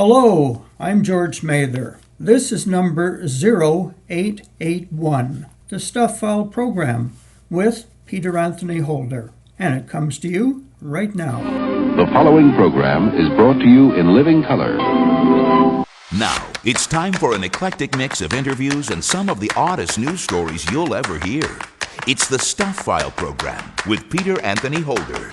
Hello, I'm George Mather. This is number 0881, the Stuff File program with Peter Anthony Holder, and it comes to you right now. The following program is brought to you in living color. Now, it's time for an eclectic mix of interviews and some of the oddest news stories you'll ever hear. It's the Stuff File program with Peter Anthony Holder.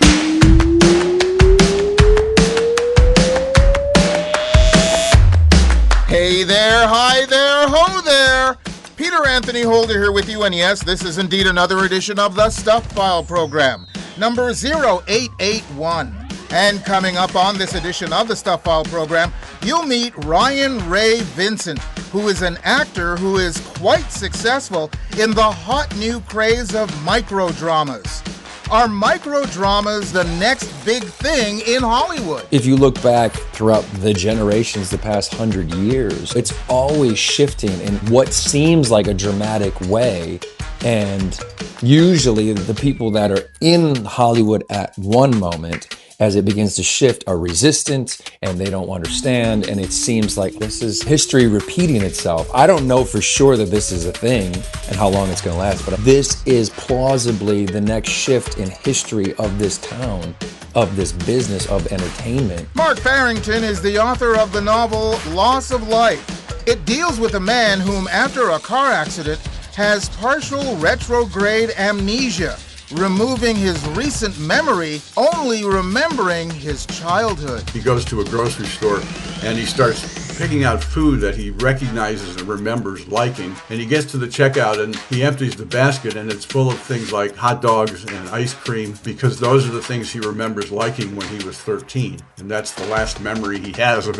Hey there, hi there, ho there! Peter Anthony Holder here with you, and yes, this is indeed another edition of the Stuff File program, number 0881. And coming up on this edition of the Stuff File program, you'll meet Ryan Ray Vincent, who is an actor who is quite successful in the hot new craze of microdramas. Are microdramas the next big thing in Hollywood? If you look back throughout the generations, the past 100 years, it's always shifting in what seems like a dramatic way. And usually the people that are in Hollywood at one moment, as it begins to shift, are resistant and they don't understand. And it seems like this is history repeating itself. I don't know for sure that this is a thing and how long it's going to last, but this is plausibly the next shift in history of this town, of this business of entertainment. Marc Farrington is the author of the novel Loss of Life. It deals with a man whom, after a car accident, has partial retrograde amnesia, removing his recent memory, only remembering his childhood. He goes to a grocery store and he starts picking out food that he recognizes and remembers liking, and he gets to the checkout and he empties the basket and it's full of things like hot dogs and ice cream, because those are the things he remembers liking when he was 13, and that's the last memory he has of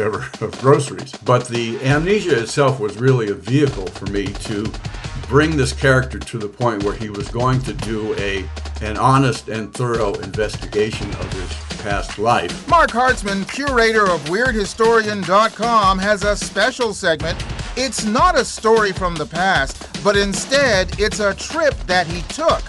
groceries. But the amnesia itself was really a vehicle for me to bring this character to the point where he was going to do an honest and thorough investigation of his past life. Marc Hartzman, curator of WeirdHistorian.com, has a special segment. It's not a story from the past, but instead it's a trip that he took.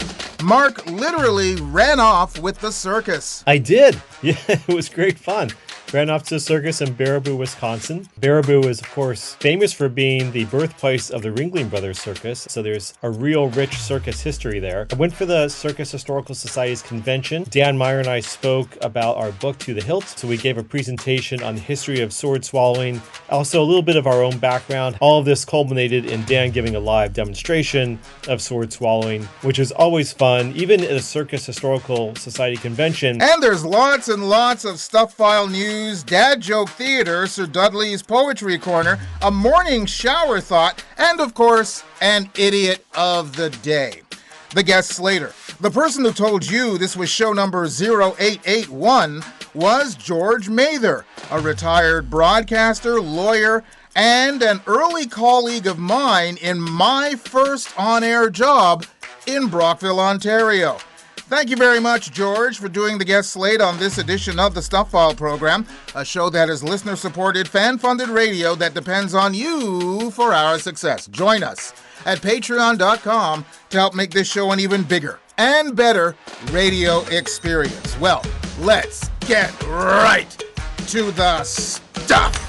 Marc literally ran off with the circus. I did. Yeah, it was great fun. Ran off to the circus in Baraboo, Wisconsin. Baraboo is, of course, famous for being the birthplace of the Ringling Brothers Circus, so there's a real rich circus history there. I went for the Circus Historical Society's convention. Dan Meyer and I spoke about our book, To the Hilt, so we gave a presentation on the history of sword swallowing, also a little bit of our own background. All of this culminated in Dan giving a live demonstration of sword swallowing, which is always fun, even at a Circus Historical Society convention. And there's lots and lots of Stuff File news, dad joke theater, Sir Dudley's Poetry Corner, a morning shower thought, and of course, an idiot of the day. The guest slater, the person who told you this was show number 0881, was George Mather, a retired broadcaster, lawyer, and an early colleague of mine in my first on-air job in Brockville, Ontario. Thank you very much, George, for doing the guest slate on this edition of the Stuff File program, a show that is listener-supported, fan-funded radio that depends on you for our success. Join us at patreon.com to help make this show an even bigger and better radio experience. Well, let's get right to the stuff.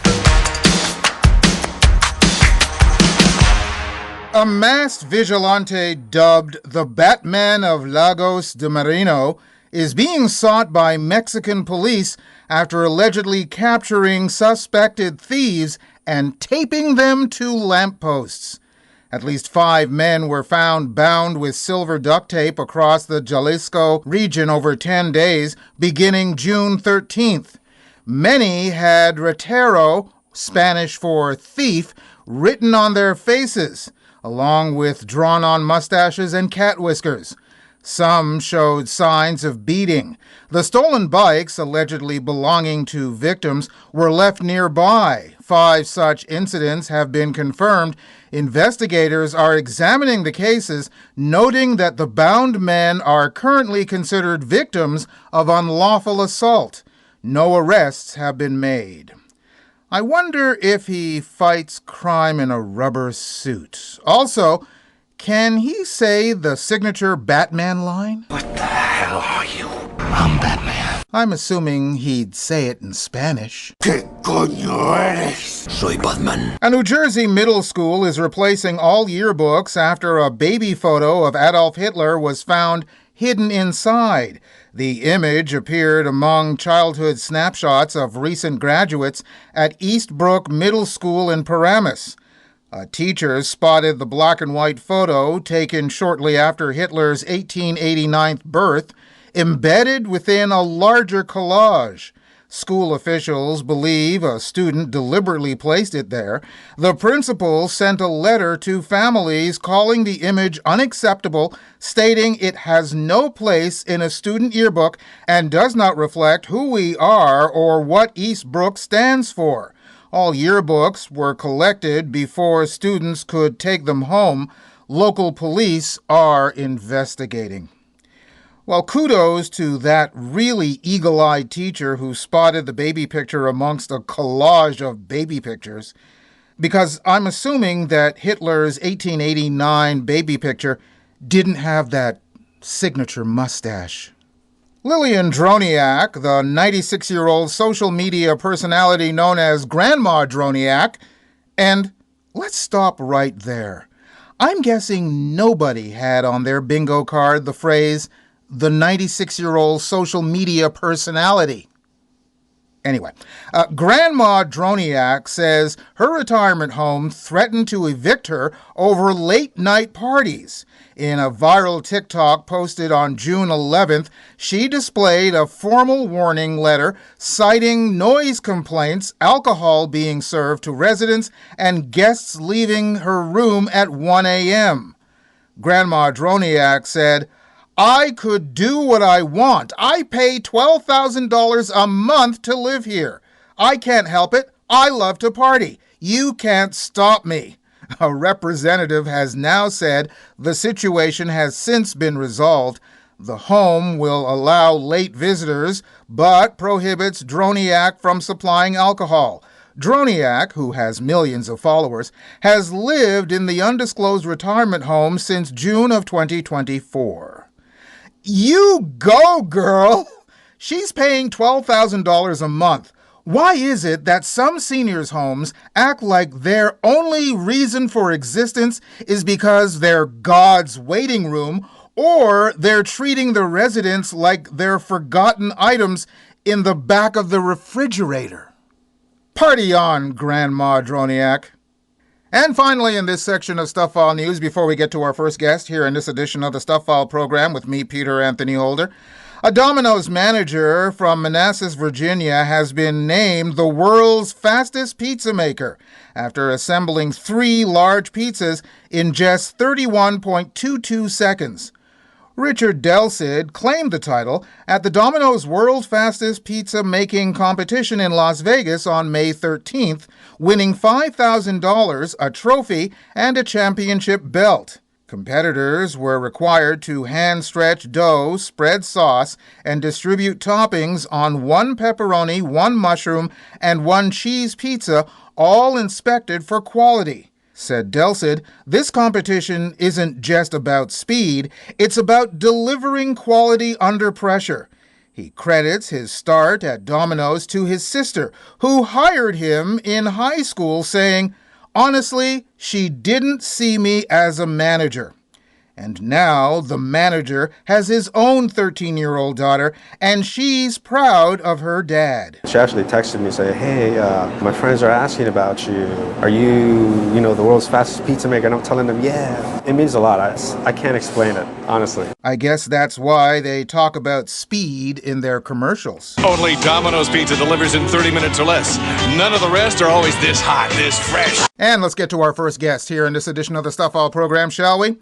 A masked vigilante dubbed the Batman of Lagos de Moreno is being sought by Mexican police after allegedly capturing suspected thieves and taping them to lampposts. At least 5 men were found bound with silver duct tape across the Jalisco region over 10 days, beginning June 13th. Many had ratero, Spanish for thief, written on their faces, along with drawn-on mustaches and cat whiskers. Some showed signs of beating. The stolen bikes, allegedly belonging to victims, were left nearby. 5 such incidents have been confirmed. Investigators are examining the cases, noting that the bound men are currently considered victims of unlawful assault. No arrests have been made. I wonder if he fights crime in a rubber suit. Also, can he say the signature Batman line? What the hell are you? I'm Batman. I'm assuming he'd say it in Spanish. ¿Qué coño eres? Soy Batman. A New Jersey middle school is replacing all yearbooks after a baby photo of Adolf Hitler was found hidden inside. The image appeared among childhood snapshots of recent graduates at Eastbrook Middle School in Paramus. A teacher spotted the black and white photo taken shortly after Hitler's 1889 birth embedded within a larger collage. School officials believe a student deliberately placed it there. The principal sent a letter to families calling the image unacceptable, stating it has no place in a student yearbook and does not reflect who we are or what Eastbrook stands for. All yearbooks were collected before students could take them home. Local police are investigating. Well, kudos to that really eagle-eyed teacher who spotted the baby picture amongst a collage of baby pictures, because I'm assuming that Hitler's 1889 baby picture didn't have that signature mustache. Lillian Droniak, the 96-year-old social media personality known as Grandma Droniak, and let's stop right there. I'm guessing nobody had on their bingo card the phrase, the 96-year-old social media personality. Anyway, Grandma Droniak says her retirement home threatened to evict her over late-night parties. In a viral TikTok posted on June 11th, she displayed a formal warning letter citing noise complaints, alcohol being served to residents, and guests leaving her room at 1 a.m. Grandma Droniak said, I could do what I want. I pay $12,000 a month to live here. I can't help it. I love to party. You can't stop me. A representative has now said the situation has since been resolved. The home will allow late visitors, but prohibits Droniak from supplying alcohol. Droniak, who has millions of followers, has lived in the undisclosed retirement home since June of 2024. You go, girl! She's paying $12,000 a month. Why is it that some seniors' homes act like their only reason for existence is because they're God's waiting room, or they're treating the residents like they're forgotten items in the back of the refrigerator? Party on, Grandma Droniak. And finally, in this section of Stuff File News, before we get to our first guest here in this edition of the Stuff File program with me, Peter Anthony Holder, a Domino's manager from Manassas, Virginia, has been named the world's fastest pizza maker after assembling 3 large pizzas in just 31.22 seconds. Richard Delsid claimed the title at the Domino's World Fastest Pizza Making Competition in Las Vegas on May 13th, winning $5,000, a trophy, and a championship belt. Competitors were required to hand-stretch dough, spread sauce, and distribute toppings on 1 pepperoni, 1 mushroom, and 1 cheese pizza, all inspected for quality. Said Delsid, this competition isn't just about speed, it's about delivering quality under pressure. He credits his start at Domino's to his sister, who hired him in high school, saying, honestly, she didn't see me as a manager. And now the manager has his own 13-year-old daughter, and she's proud of her dad. She actually texted me and said, hey, my friends are asking about you. Are you, the world's fastest pizza maker? And I'm telling them, yeah. It means a lot. I can't explain it, honestly. I guess that's why they talk about speed in their commercials. Only Domino's Pizza delivers in 30 minutes or less. None of the rest are always this hot, this fresh. And let's get to our first guest here in this edition of the Stuff All program, shall we?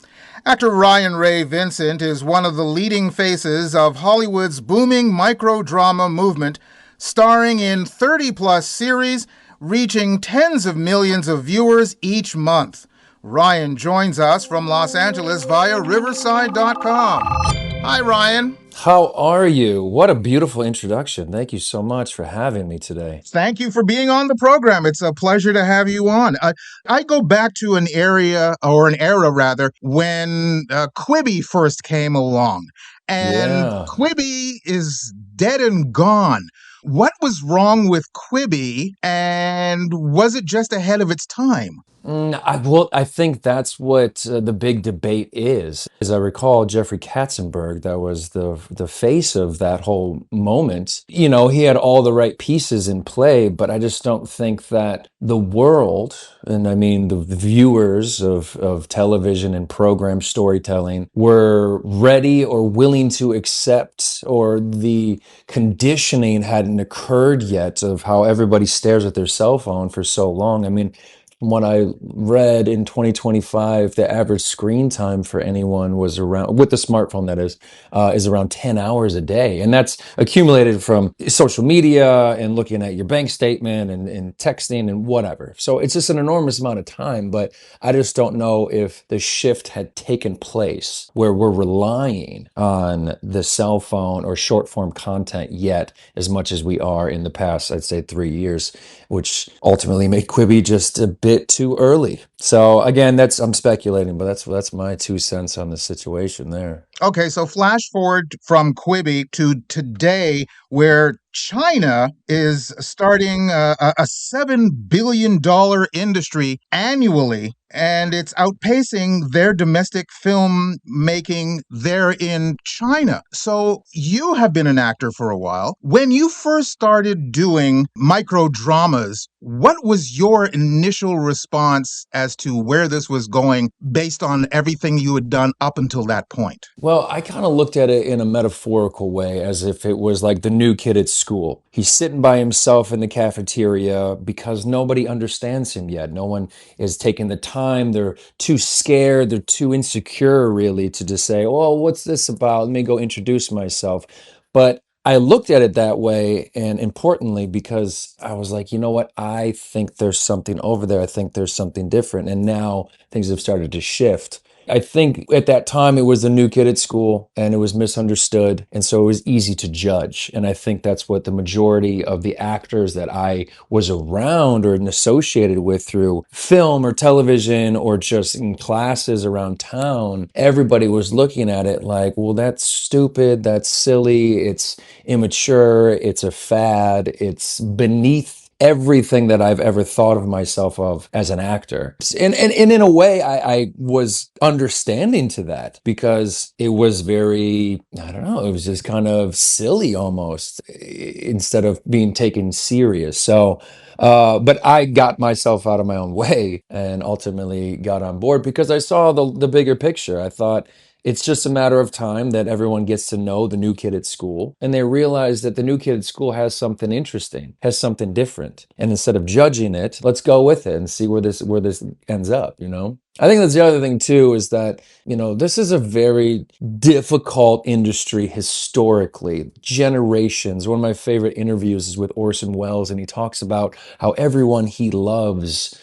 Actor Ryan Ray Vincent is one of the leading faces of Hollywood's booming microdrama movement, starring in 30-plus series, reaching tens of millions of viewers each month. Ryan joins us from Los Angeles via Riverside.com. Hi, Ryan. How are you? What a beautiful introduction. Thank you so much for having me today. Thank you for being on the program. It's a pleasure to have you on. I go back to an era when Quibi first came along. And Quibi is dead and gone. What was wrong with Quibi, and was it just ahead of its time? I think that's what the big debate is. As I recall, Jeffrey Katzenberg, that was the face of that whole moment. You know, he had all the right pieces in play, but I just don't think that the world, and I mean the viewers of television and program storytelling, were ready or willing to accept, or the conditioning hadn't occurred yet of how everybody stares at their cell phone for so long. I mean, from what I read in 2025, the average screen time for anyone was around, with the smartphone that is around 10 hours a day. And that's accumulated from social media and looking at your bank statement and texting and whatever. So it's just an enormous amount of time, but I just don't know if the shift had taken place where we're relying on the cell phone or short form content yet as much as we are in the past, I'd say 3 years, which ultimately made Quibi just a bit too early. So again, I'm speculating, but that's my 2 cents on the situation there. Okay, so flash forward from Quibi to today, where China is starting a $7 billion industry annually, and it's outpacing their domestic film making there in China. So you have been an actor for a while. When you first started doing micro dramas, what was your initial response as to where this was going based on everything you had done up until that point? Well, I kind of looked at it in a metaphorical way, as if it was like the new kid at school. He's sitting by himself in the cafeteria because nobody understands him yet. No one is taking the time. They're too scared. They're too insecure, really, to just say, oh, what's this about? Let me go introduce myself. But I looked at it that way, and importantly, because I was like, you know what? I think there's something over there. I think there's something different. And now things have started to shift. I think at that time it was the new kid at school and it was misunderstood. And so it was easy to judge. And I think that's what the majority of the actors that I was around or associated with through film or television or just in classes around town, everybody was looking at it like, well, that's stupid. That's silly. It's immature. It's a fad. It's beneath everything that I've ever thought of myself of as an actor. And in a way, I was understanding to that because it was very, I don't know, it was just kind of silly almost instead of being taken serious. So, but I got myself out of my own way and ultimately got on board because I saw the bigger picture. I thought, it's just a matter of time that everyone gets to know the new kid at school and they realize that the new kid at school has something interesting, has something different. And instead of judging it, let's go with it and see where this ends up, you know? I think that's the other thing too, is that, you know, this is a very difficult industry historically, generations. One of my favorite interviews is with Orson Welles, and he talks about how everyone he loves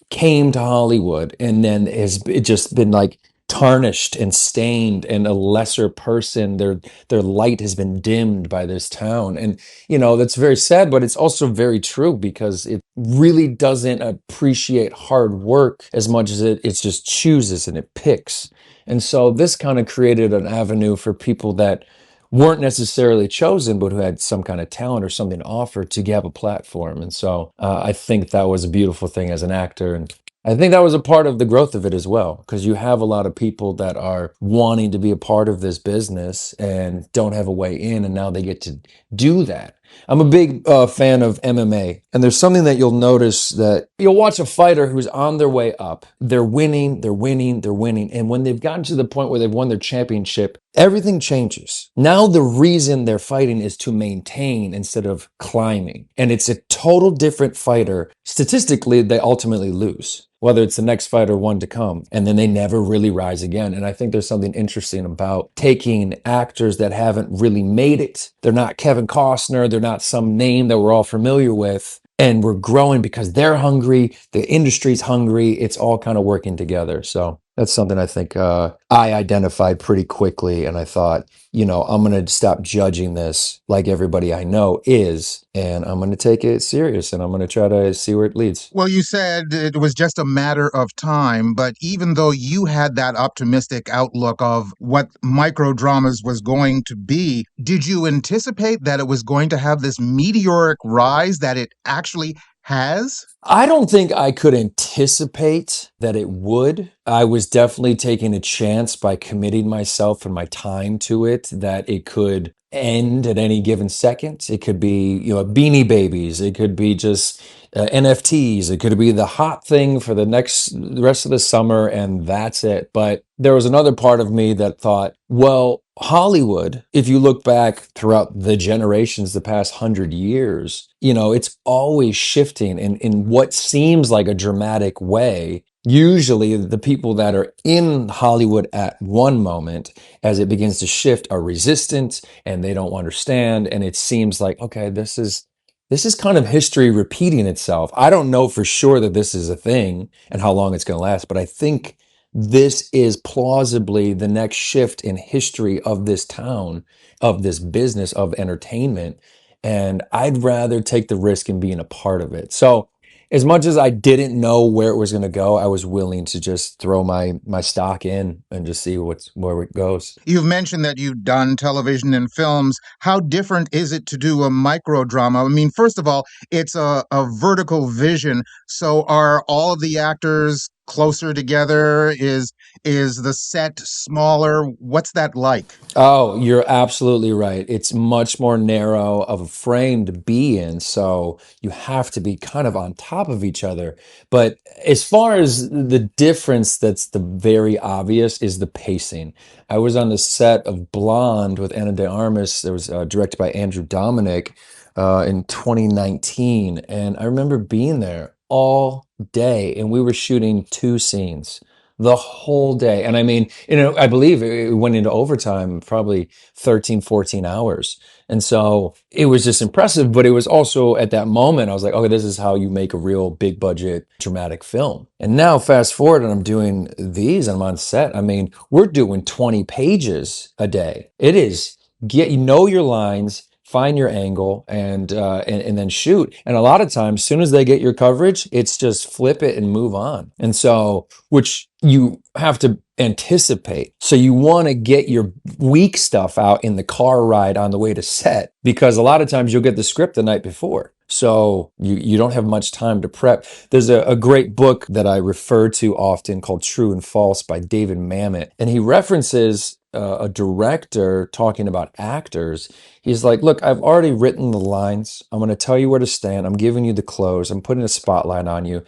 came to Hollywood and then has just been like tarnished and stained and a lesser person. Their light has been dimmed by this town. And, you know, that's very sad, but it's also very true because it really doesn't appreciate hard work as much as it just chooses and it picks. And so this kind of created an avenue for people that weren't necessarily chosen, but who had some kind of talent or something to offer to have a platform. And so I think that was a beautiful thing as an actor. And I think that was a part of the growth of it as well, because you have a lot of people that are wanting to be a part of this business and don't have a way in, and now they get to do that. I'm a big fan of MMA, and there's something that you'll notice that you'll watch a fighter who's on their way up. They're winning, they're winning, they're winning. And when they've gotten to the point where they've won their championship, everything changes. Now the reason they're fighting is to maintain instead of climbing. And it's a total different fighter. Statistically, they ultimately lose, whether it's the next fight or one to come, and then they never really rise again. And I think there's something interesting about taking actors that haven't really made it. They're not Kevin Costner, they're not some name that we're all familiar with, and we're growing because they're hungry, the industry's hungry, it's all kind of working together. So That's something I think I identified pretty quickly. And I thought, I'm going to stop judging this like everybody I know is, and I'm going to take it serious and I'm going to try to see where it leads. Well, you said it was just a matter of time, but even though you had that optimistic outlook of what microdramas was going to be, did you anticipate that it was going to have this meteoric rise that it actually has? I don't think I could anticipate that it would. I was definitely taking a chance by committing myself and my time to it, that it could end at any given second. It could be, Beanie Babies. It could be just NFTs. It could be the hot thing for the rest of the summer, and that's it. But there was another part of me that thought, well, Hollywood, if you look back throughout the generations, the past 100 years, it's always shifting in what seems like a dramatic way. Usually the people that are in Hollywood at one moment, as it begins to shift, are resistant and they don't understand. And it seems like, okay, this is kind of history repeating itself. I don't know for sure that this is a thing and how long it's going to last, but I think this is plausibly the next shift in history of this town, of this business of entertainment. And I'd rather take the risk in being a part of it. So as much as I didn't know where it was going to go, I was willing to just throw my stock in and just see where it goes. You've mentioned that you've done television and films. How different is it to do a microdrama? I mean, first of all, it's a vertical vision. So are all of the actors closer together? Is the set smaller? What's that like? Oh, you're absolutely right. It's much more narrow of a frame to be in, so you have to be kind of on top of each other. But as far as the difference, that's the very obvious is the pacing. I was on the set of Blonde with Anna de Armas. It was directed by Andrew Dominic in 2019, and I remember being there all day, and we were shooting 2 scenes the whole day. And I mean, I believe it went into overtime, probably 13, 14 hours. And so it was just impressive, but it was also at that moment, I was like, okay, this is how you make a real big budget dramatic film. And now fast forward and I'm doing these, I'm on set. I mean, we're doing 20 pages a day. It is your lines, find your angle, and then shoot. And a lot of times, as soon as they get your coverage, it's just flip it and move on. And so, which you have to anticipate. So you want to get your weak stuff out in the car ride on the way to set, because a lot of times you'll get the script the night before. So you don't have much time to prep. There's a great book that I refer to often called True and False by David Mamet. And he references a director talking about actors. He's like, look, I've already written the lines. I'm going to tell you where to stand. I'm giving you the close. I'm putting a spotlight on you.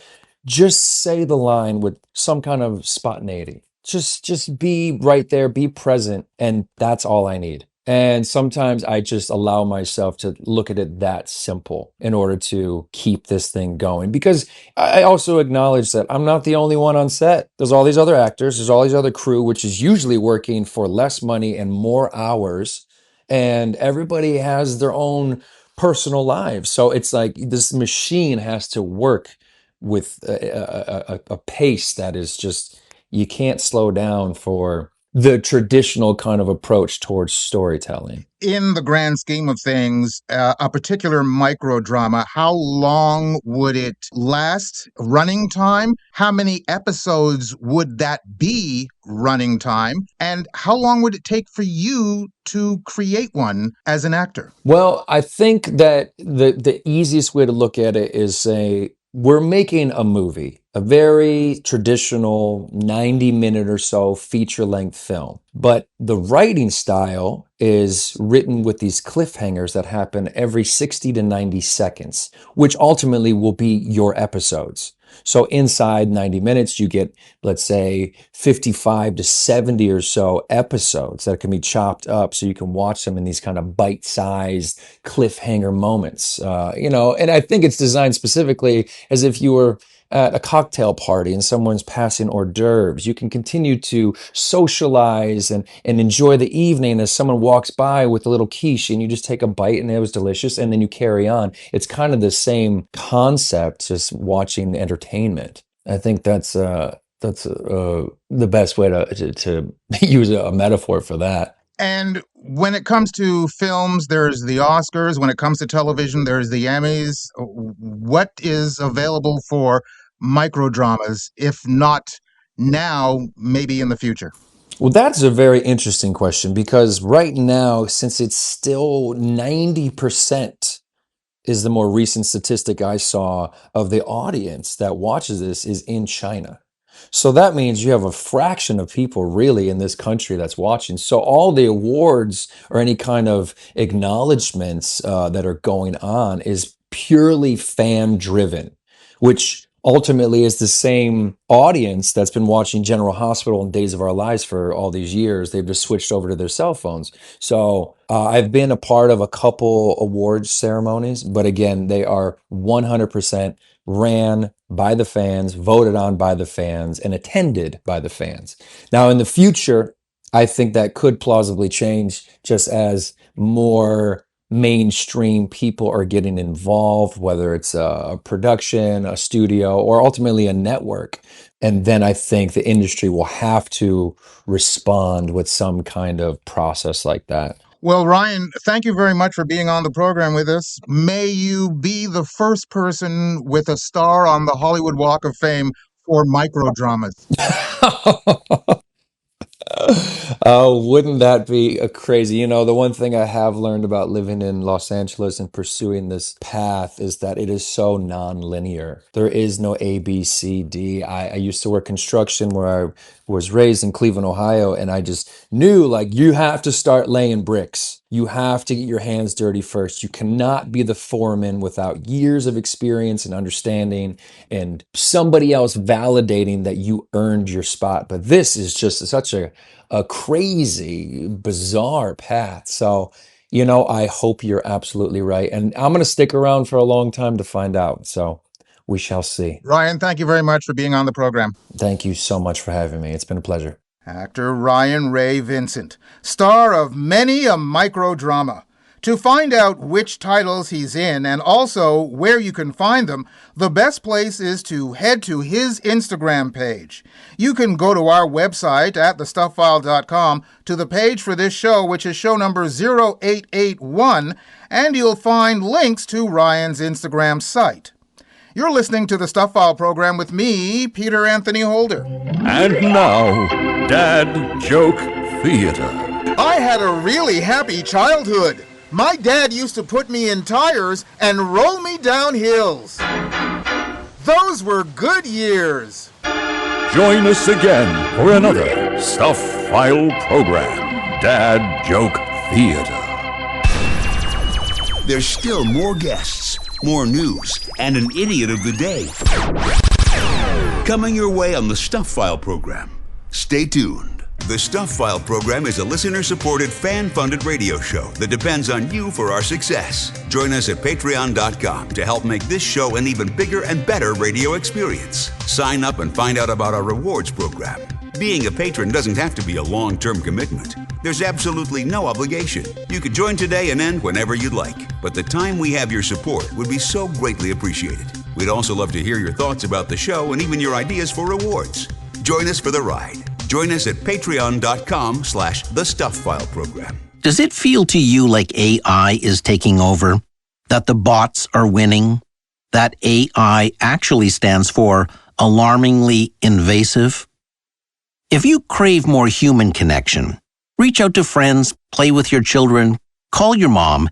Just say the line with some kind of spontaneity. Just be right there, be present. And that's all I need. And sometimes I just allow myself to look at it that simple in order to keep this thing going. Because I also acknowledge that I'm not the only one on set. There's all these other actors, there's all these other crew, which is usually working for less money and more hours. And everybody has their own personal lives. So it's like this machine has to work with a pace that is just, you can't slow down for the traditional kind of approach towards storytelling. In the grand scheme of things, a particular microdrama, how long would it last running time? How many episodes would that be running time? And how long would it take for you to create one as an actor? Well, I think that the easiest way to look at it is say, we're making a movie, a very traditional 90-minute or so feature-length film. But the writing style is written with these cliffhangers that happen every 60 to 90 seconds, which ultimately will be your episodes. So inside 90 minutes, you get, let's say, 55 to 70 or so episodes that can be chopped up so you can watch them in these kind of bite-sized cliffhanger moments. And I think it's designed specifically as if you were at a cocktail party and someone's passing hors d'oeuvres. You can continue to socialize and enjoy the evening as someone walks by with a little quiche and you just take a bite and it was delicious and then you carry on. It's kind of the same concept, just watching entertainment. I think that's the best way to use a metaphor for that. And when it comes to films, there's the Oscars. When it comes to television, there's the Emmys. What is available for microdramas, if not now, maybe in the future? Well, that's a very interesting question, because right now, since it's still 90% is the more recent statistic I saw of the audience that watches this is in China. So that means you have a fraction of people really in this country that's watching. So all the awards or any kind of acknowledgments that are going on is purely fan driven, which ultimately is the same audience that's been watching General Hospital and Days of Our Lives for all these years. They've just switched over to their cell phones. So I've been a part of a couple awards ceremonies, but again, they are 100% ran by the fans, voted on by the fans, and attended by the fans. Now, in the future, I think that could plausibly change just as more mainstream people are getting involved, whether it's a production, a studio, or ultimately a network. And then I think the industry will have to respond with some kind of process like that. Well, Ryan, thank you very much for being on the program with us. May you be the first person with a star on the Hollywood Walk of Fame for microdramas. Oh, wouldn't that be crazy? You know, the one thing I have learned about living in Los Angeles and pursuing this path is that it is so non-linear. There is no A, B, C, D. I used to work construction where I was raised in Cleveland, Ohio, and I just knew, like, you have to start laying bricks. You have to get your hands dirty first. You cannot be the foreman without years of experience and understanding and somebody else validating that you earned your spot. But this is just such a crazy, bizarre path. So, you know, I hope you're absolutely right. And I'm going to stick around for a long time to find out. So we shall see. Ryan, thank you very much for being on the program. Thank you so much for having me. It's been a pleasure. Actor Ryan Ray Vincent, star of many a microdrama. To find out which titles he's in and also where you can find them, the best place is to head to his Instagram page. You can go to our website at thestuffile.com to the page for this show, which is show number 0881, and you'll find links to Ryan's Instagram site. You're listening to the Stuff File program with me, Peter Anthony Holder. And now, Dad Joke Theater. I had a really happy childhood. My dad used to put me in tires and roll me down hills. Those were good years. Join us again for another Stuff File program, Dad Joke Theater. There's still more guests, more news, and an idiot of the day coming your way on the Stuff File program. Stay tuned. The Stuff File program is a listener-supported, fan-funded radio show that depends on you for our success. Join us at patreon.com to help make this show an even bigger and better radio experience. Sign up and find out about our rewards program. Being a patron doesn't have to be a long-term commitment. There's absolutely no obligation. You could join today and end whenever you'd like. But the time we have your support would be so greatly appreciated. We'd also love to hear your thoughts about the show and even your ideas for rewards. Join us for the ride. Join us at patreon.com/thestufffileprogram program. Does it feel to you like AI is taking over? That the bots are winning? That AI actually stands for alarmingly invasive? If you crave more human connection, reach out to friends, play with your children, call your mom,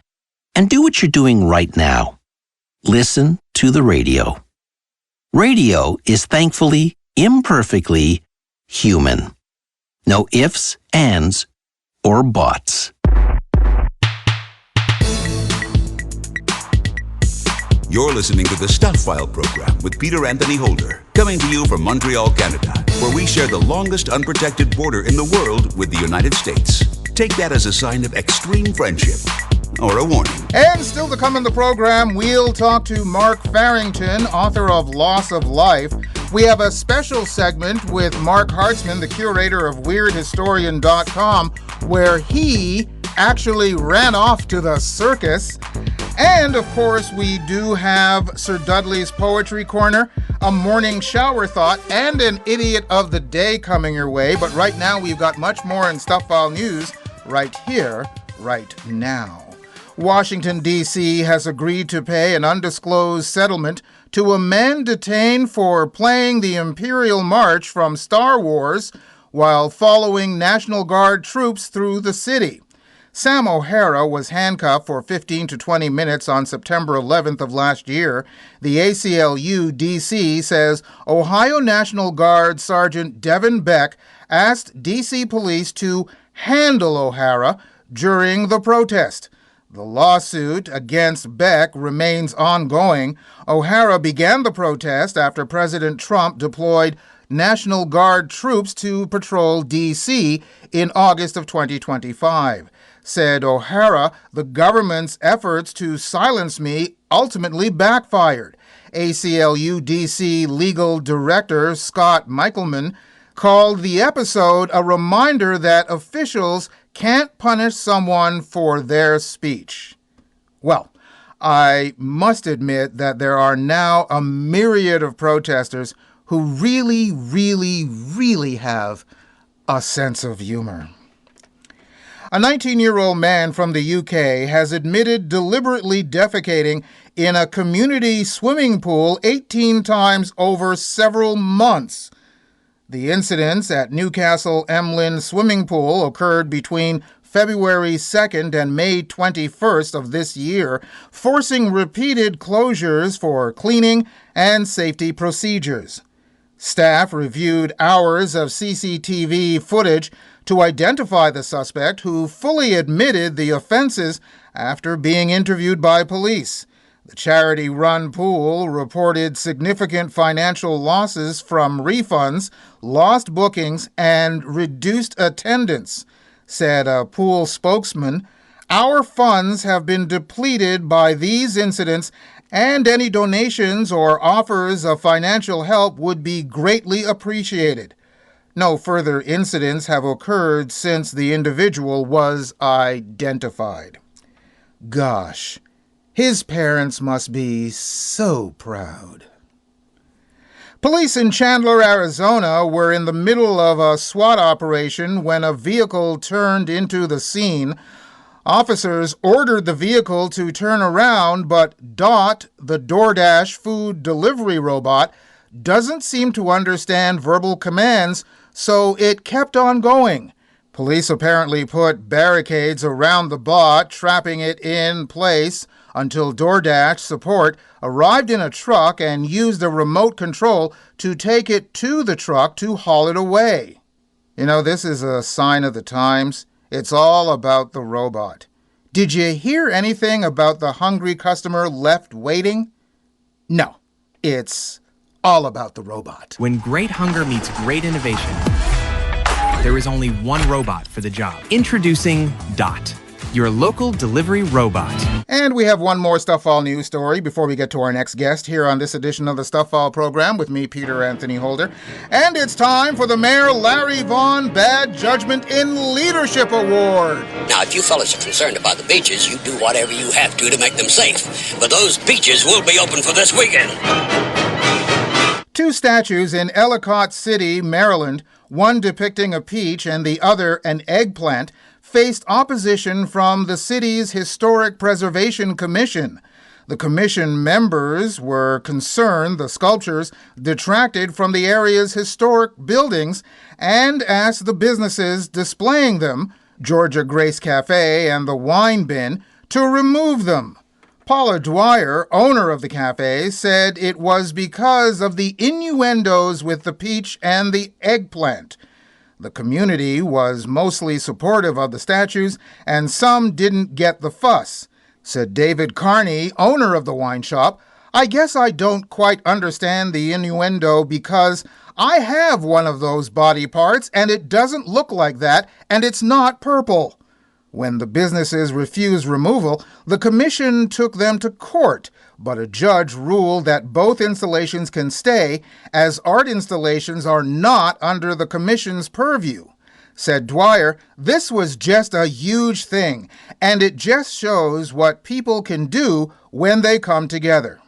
and do what you're doing right now. Listen to the radio. Radio is thankfully, imperfectly human. No ifs, ands, or buts. You're listening to the Stuff File program with Peter Anthony Holder, coming to you from Montreal, Canada, where we share the longest unprotected border in the world with the United States. Take that as a sign of extreme friendship or a warning. And still to come in the program, we'll talk to Marc Farrington, author of Loss of Life. We have a special segment with Marc Hartzman, the curator of WeirdHistorian.com, where he actually ran off to the circus. And, of course, we do have Sir Dudley's Poetry Corner, a morning shower thought, and an Idiot of the Day coming your way. But right now, we've got much more in Stuff File News right here, right now. Washington, D.C. has agreed to pay an undisclosed settlement to a man detained for playing the Imperial March from Star Wars while following National Guard troops through the city. Sam O'Hara was handcuffed for 15 to 20 minutes on September 11th of last year. The ACLU D.C. says Ohio National Guard Sergeant Devin Beck asked D.C. police to handle O'Hara during the protest. The lawsuit against Beck remains ongoing. O'Hara began the protest after President Trump deployed National Guard troops to patrol D.C. in August of 2025. Said O'Hara, the government's efforts to silence me ultimately backfired. ACLU D.C. legal director Scott Michelman called the episode a reminder that officials can't punish someone for their speech. Well, I must admit that there are now a myriad of protesters who really, really, really have a sense of humor. A 19-year-old man from the UK has admitted deliberately defecating in a community swimming pool 18 times over several months. The incidents at Newcastle Emlyn Swimming Pool occurred between February 2nd and May 21st of this year, forcing repeated closures for cleaning and safety procedures. Staff reviewed hours of CCTV footage to identify the suspect, who fully admitted the offenses after being interviewed by police. The charity-run pool reported significant financial losses from refunds, lost bookings, and reduced attendance, said a pool spokesman. Our funds have been depleted by these incidents, and any donations or offers of financial help would be greatly appreciated. No further incidents have occurred since the individual was identified. Gosh, his parents must be so proud. Police in Chandler, Arizona were in the middle of a SWAT operation when a vehicle turned into the scene. Officers ordered the vehicle to turn around, but Dot, the DoorDash food delivery robot, doesn't seem to understand verbal commands, so it kept on going. Police apparently put barricades around the bot, trapping it in place until DoorDash support arrived in a truck and used a remote control to take it to the truck to haul it away. You know, this is a sign of the times. It's all about the robot. Did you hear anything about the hungry customer left waiting? No, it's all about the robot. When great hunger meets great innovation, there is only one robot for the job. Introducing Dot, your local delivery robot. And we have one more Stuff File news story before we get to our next guest here on this edition of the Stuff File program with me, Peter Anthony Holder. And it's time for the Mayor Larry Vaughn Bad Judgment in Leadership Award. Now, if you fellas are concerned about the beaches, you do whatever you have to make them safe. But those beaches will be open for this weekend. Two statues in Ellicott City, Maryland, one depicting a peach and the other an eggplant, faced opposition from the city's Historic Preservation Commission. The commission members were concerned the sculptures detracted from the area's historic buildings and asked the businesses displaying them, Georgia Grace Cafe and the Wine Bin, to remove them. Paula Dwyer, owner of the cafe, said it was because of the innuendos with the peach and the eggplant. The community was mostly supportive of the statues, and some didn't get the fuss. Said David Carney, owner of the wine shop, I guess I don't quite understand the innuendo because I have one of those body parts and it doesn't look like that and it's not purple. When the businesses refused removal, the commission took them to court, but a judge ruled that both installations can stay, as art installations are not under the commission's purview. Said Dwyer, "This was just a huge thing, and it just shows what people can do when they come together."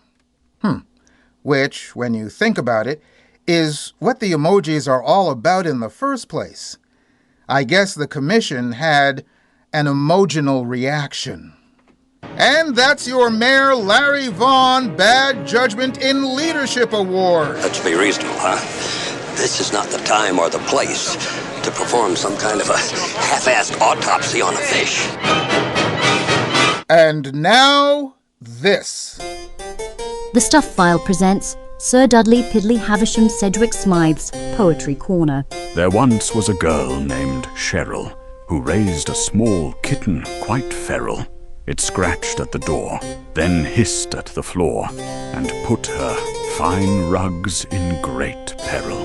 Which, when you think about it, is what the emojis are all about in the first place. I guess the commission had an emotional reaction. And that's your Mayor Larry Vaughn Bad Judgment in Leadership Award. Let's be reasonable, huh? This is not the time or the place to perform some kind of a half-assed autopsy on a fish. And now, this. The Stuff File presents Sir Dudley Piddly Havisham Sedgwick Smythe's Poetry Corner. There once was a girl named Cheryl who raised a small kitten quite feral. It scratched at the door, then hissed at the floor, and put her fine rugs in great peril.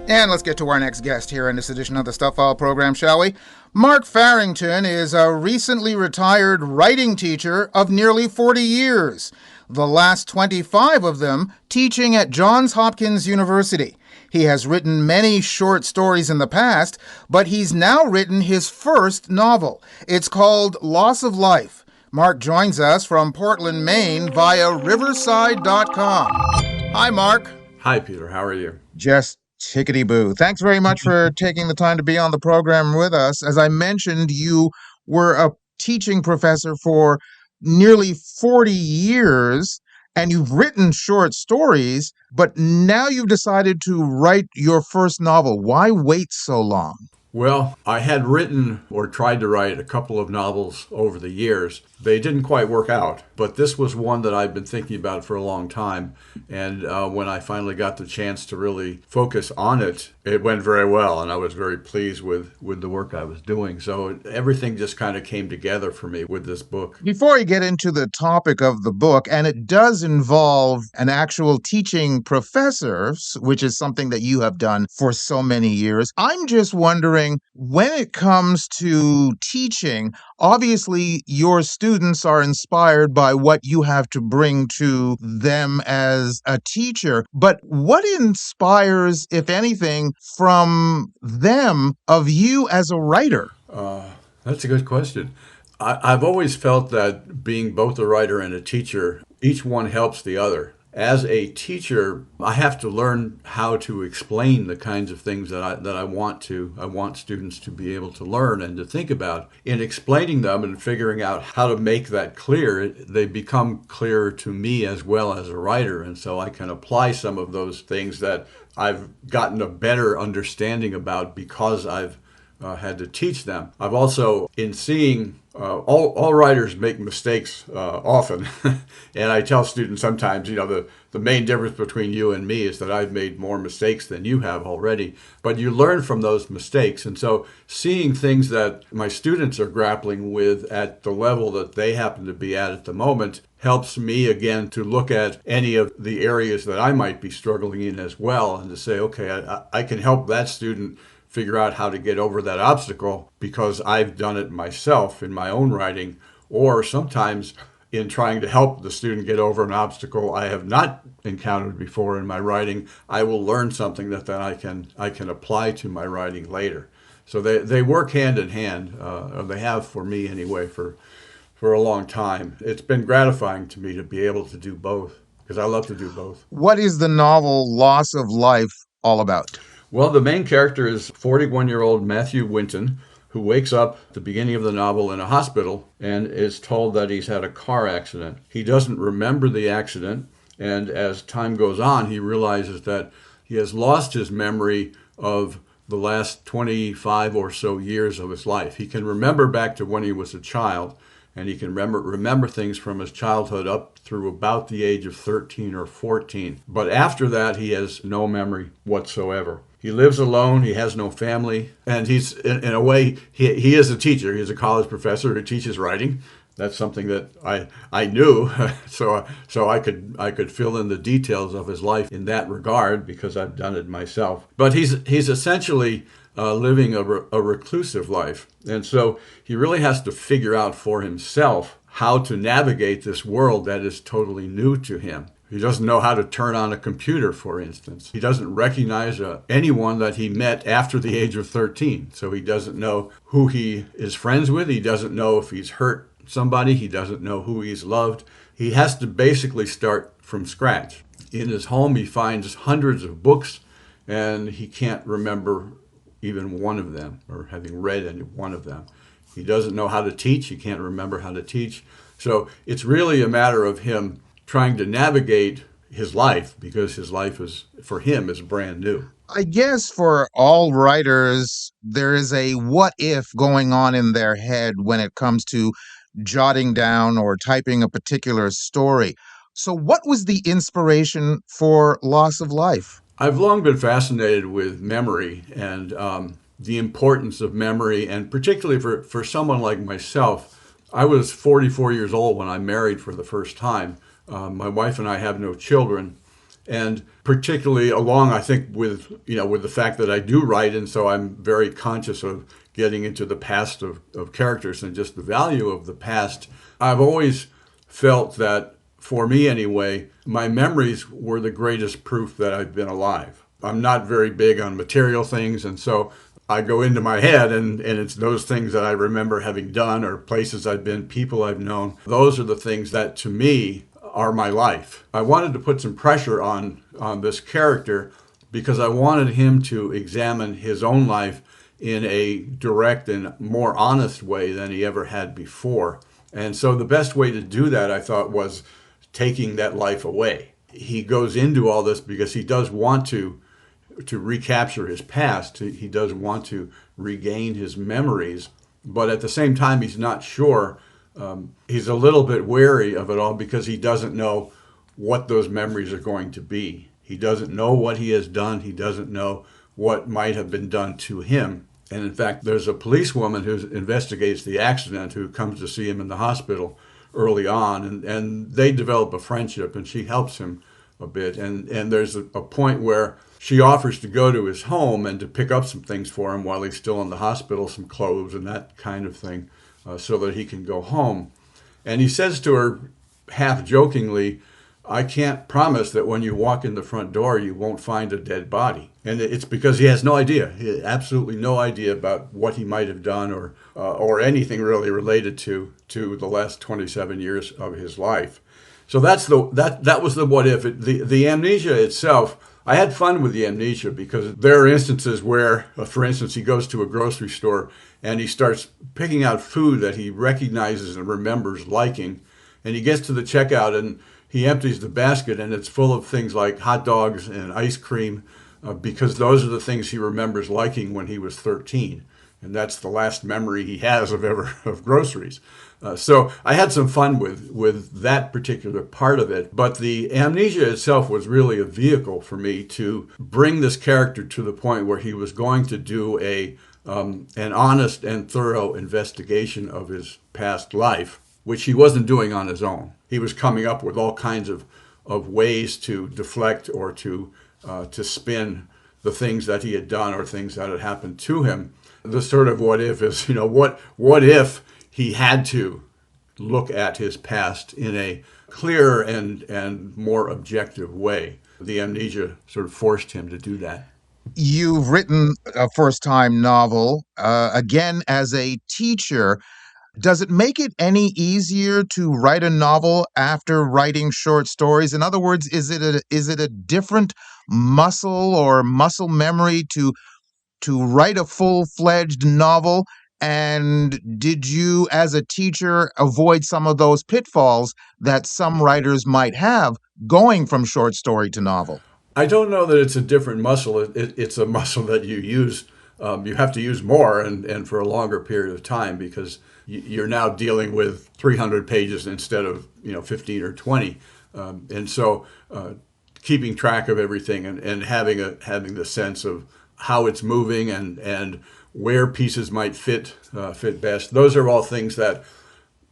And let's get to our next guest here in this edition of the Stuff File program, shall we? Marc Farrington is a recently retired writing teacher of nearly 40 years. The last 25 of them teaching at Johns Hopkins University. He has written many short stories in the past, but he's now written his first novel. It's called Loss of Life. Marc joins us from Portland, Maine via Riverside.com. Hi, Marc. Hi, Peter. How are you? Just chickadee-boo. Thanks very much for taking the time to be on the program with us. As I mentioned, you were a teaching professor for nearly 40 years, and you've written short stories, but now you've decided to write your first novel. Why wait so long? Well, I had written or tried to write a couple of novels over the years. They didn't quite work out, but this was one that I've been thinking about for a long time. And when I finally got the chance to really focus on it, it went very well, and I was very pleased with the work I was doing. So everything just kind of came together for me with this book. Before we get into the topic of the book, and it does involve an actual teaching professor, which is something that you have done for so many years, I'm just wondering, when it comes to teaching, obviously your students are inspired by what you have to bring to them as a teacher, but what inspires, if anything, from them of you as a writer? That's a good question. I've always felt that being both a writer and a teacher, each one helps the other. As a teacher, I have to learn how to explain the kinds of things that I want students to be able to learn and to think about. In explaining them and figuring out how to make that clear, they become clearer to me as well as a writer. And so I can apply some of those things that I've gotten a better understanding about because I've had to teach them. I've also, in seeing all writers make mistakes often, and I tell students sometimes, the main difference between you and me is that I've made more mistakes than you have already, but you learn from those mistakes. And so seeing things that my students are grappling with at the level that they happen to be at the moment helps me again to look at any of the areas that I might be struggling in as well, and to say, okay, I can help that student figure out how to get over that obstacle because I've done it myself in my own writing, or sometimes in trying to help the student get over an obstacle I have not encountered before in my writing, I will learn something that then I can apply to my writing later. So they work hand in hand, or they have for me anyway, for a long time. It's been gratifying to me to be able to do both, because I love to do both. What is the novel Loss of Life all about? Well, the main character is 41-year-old Matthew Winton, who wakes up at the beginning of the novel in a hospital and is told that he's had a car accident. He doesn't remember the accident, and as time goes on, he realizes that he has lost his memory of the last 25 or so years of his life. He can remember back to when he was a child, and he can remember things from his childhood up through about the age of 13 or 14. But after that, he has no memory whatsoever. He lives alone, he has no family, and he's, in a way, he is a teacher. He's a college professor who teaches writing. That's something that I knew, so I could fill in the details of his life in that regard because I've done it myself. But he's essentially living a reclusive life, and so he really has to figure out for himself how to navigate this world that is totally new to him. He doesn't know how to turn on a computer, for instance. He doesn't recognize anyone that he met after the age of 13. So he doesn't know who he is friends with. He doesn't know if he's hurt somebody. He doesn't know who he's loved. He has to basically start from scratch. In his home, he finds hundreds of books, and he can't remember even one of them or having read any one of them. He doesn't know how to teach. He can't remember how to teach. So it's really a matter of him trying to navigate his life, because his life for him is brand new. I guess for all writers, there is a what if going on in their head when it comes to jotting down or typing a particular story. So what was the inspiration for Loss of Life? I've long been fascinated with memory and the importance of memory, and particularly for someone like myself. I was 44 years old when I married for the first time. My wife and I have no children, and particularly along, I think, with the fact that I do write, and so I'm very conscious of getting into the past of characters and just the value of the past. I've always felt that, for me anyway, my memories were the greatest proof that I've been alive. I'm not very big on material things, and so I go into my head, and it's those things that I remember having done, or places I've been, people I've known. Those are the things that, to me, are my life. I wanted to put some pressure on this character because I wanted him to examine his own life in a direct and more honest way than he ever had before. And so the best way to do that, I thought, was taking that life away. He goes into all this because he does want to recapture his past. He does want to regain his memories, but at the same time, he's not sure. He's a little bit wary of it all because he doesn't know what those memories are going to be. He doesn't know what he has done. He doesn't know what might have been done to him. And in fact, there's a policewoman who investigates the accident who comes to see him in the hospital early on, and they develop a friendship, and she helps him a bit. And there's a point where she offers to go to his home and to pick up some things for him while he's still in the hospital, some clothes and that kind of thing, so that he can go home. And he says to her, half jokingly, "I can't promise that when you walk in the front door, you won't find a dead body." And it's because he has no idea. He has absolutely no idea about what he might have done or anything really related to the last 27 years of his life. So that was the what if. The amnesia itself, I had fun with the amnesia because there are instances where, for instance, he goes to a grocery store and he starts picking out food that he recognizes and remembers liking, and he gets to the checkout and he empties the basket and it's full of things like hot dogs and ice cream, because those are the things he remembers liking when he was 13. And that's the last memory he has of groceries. So I had some fun with that particular part of it. But the amnesia itself was really a vehicle for me to bring this character to the point where he was going to do an honest and thorough investigation of his past life, which he wasn't doing on his own. He was coming up with all kinds of ways to deflect or to spin the things that he had done or things that had happened to him. The sort of what if is, what if he had to look at his past in a clearer and more objective way. The amnesia sort of forced him to do that. You've written a first-time novel, again, as a teacher. Does it make it any easier to write a novel after writing short stories? In other words, is it a different muscle or muscle memory to write a full-fledged novel? And did you, as a teacher, avoid some of those pitfalls that some writers might have going from short story to novel? I don't know that it's a different muscle. It's a muscle that you use. You have to use more and for a longer period of time, because you're now dealing with 300 pages instead of 15 or 20, and so keeping track of everything and having the sense of how it's moving and where pieces might fit best. Those are all things that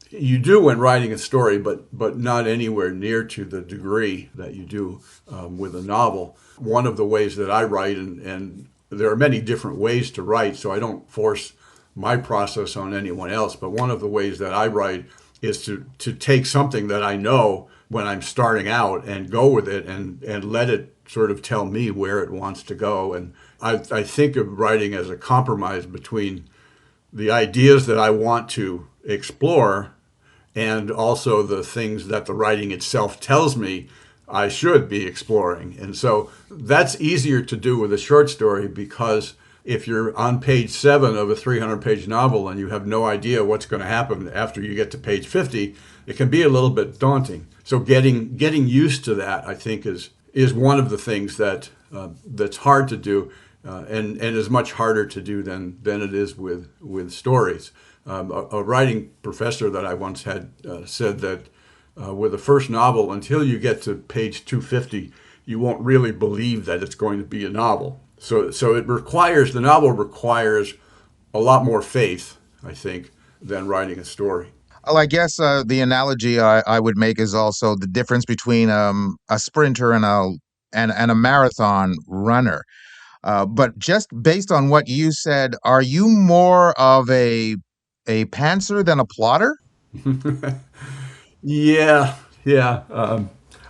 you do when writing a story, but not anywhere near to the degree that you do with a novel. One of the ways that I write, and there are many different ways to write, so I don't force my process on anyone else, but one of the ways that I write is to take something that I know when I'm starting out and go with it and let it sort of tell me where it wants to go. And I think of writing as a compromise between the ideas that I want to explore and also the things that the writing itself tells me I should be exploring. And so that's easier to do with a short story, because if you're on page 7 of a 300-page novel and you have no idea what's going to happen after you get to page 50, it can be a little bit daunting. So getting used to that, I think, is one of the things that's hard to do, and is much harder to do than it is with stories. A writing professor that I once had said that with the first novel, until you get to page 250, you won't really believe that it's going to be a novel. So the novel requires a lot more faith, I think, than writing a story. Well, I guess the analogy I would make is also the difference between a sprinter and a marathon runner. But just based on what you said, are you more of a pantser than a plotter? Yeah.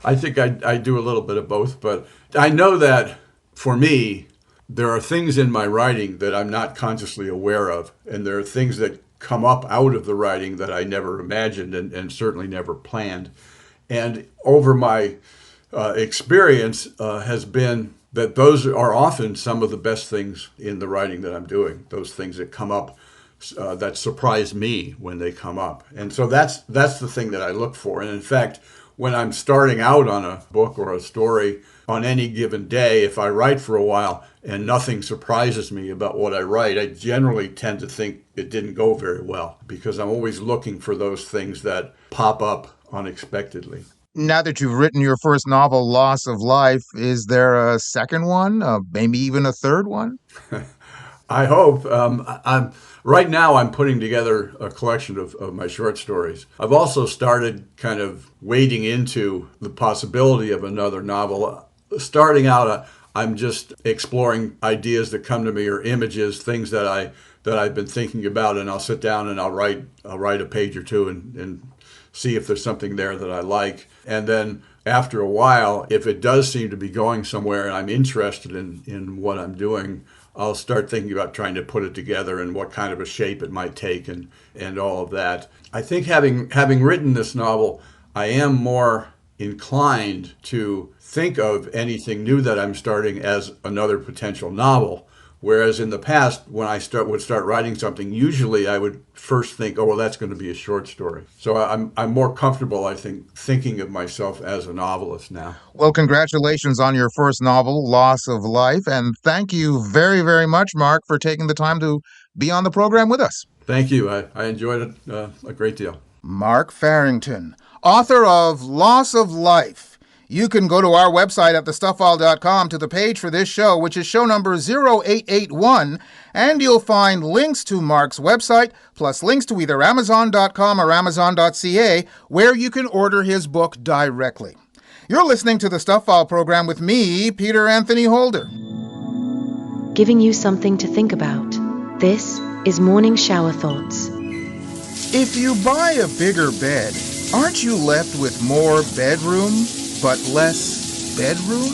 I think I do a little bit of both, but I know that for me, there are things in my writing that I'm not consciously aware of, and there are things that come up out of the writing that I never imagined and certainly never planned. And over my experience has been that those are often some of the best things in the writing that I'm doing, those things that come up that surprise me when they come up. And so that's the thing that I look for. And in fact, when I'm starting out on a book or a story on any given day, if I write for a while and nothing surprises me about what I write, I generally tend to think it didn't go very well, because I'm always looking for those things that pop up unexpectedly. Now that you've written your first novel, Loss of Life, is there a second one, maybe even a third one? I hope. Right now I'm putting together a collection of my short stories. I've also started kind of wading into the possibility of another novel. Starting out, I'm just exploring ideas that come to me, or images, things that I've been thinking about, and I'll sit down and I'll write a page or two and see if there's something there that I like. And then after a while, if it does seem to be going somewhere and I'm interested in what I'm doing, I'll start thinking about trying to put it together and what kind of a shape it might take and all of that. I think having written this novel, I am more inclined to think of anything new that I'm starting as another potential novel. Whereas in the past, when I would start writing something, usually I would first think, oh, well, that's going to be a short story. So I'm more comfortable, I think, thinking of myself as a novelist now. Well, congratulations on your first novel, Loss of Life. And thank you very, very much, Marc, for taking the time to be on the program with us. Thank you. I enjoyed it a great deal. Marc Farrington, author of Loss of Life. You can go to our website at thestuffile.com to the page for this show, which is show number 0881, and you'll find links to Marc's website, plus links to either Amazon.com or Amazon.ca, where you can order his book directly. You're listening to the Stuff File program with me, Peter Anthony Holder. Giving you something to think about. This is Morning Shower Thoughts. If you buy a bigger bed, aren't you left with more bedroom, but less bedroom?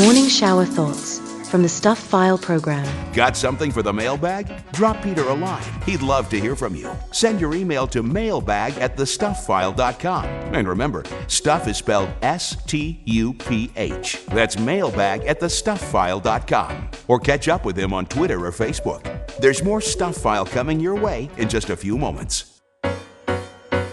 Morning Shower Thoughts from the Stuff File program. Got something for the mailbag? Drop Peter a line. He'd love to hear from you. Send your email to mailbag@thestuffile.com. And remember, stuff is spelled S-T-U-P-H. That's mailbag@thestuffile.com. Or catch up with him on Twitter or Facebook. There's more Stuff File coming your way in just a few moments.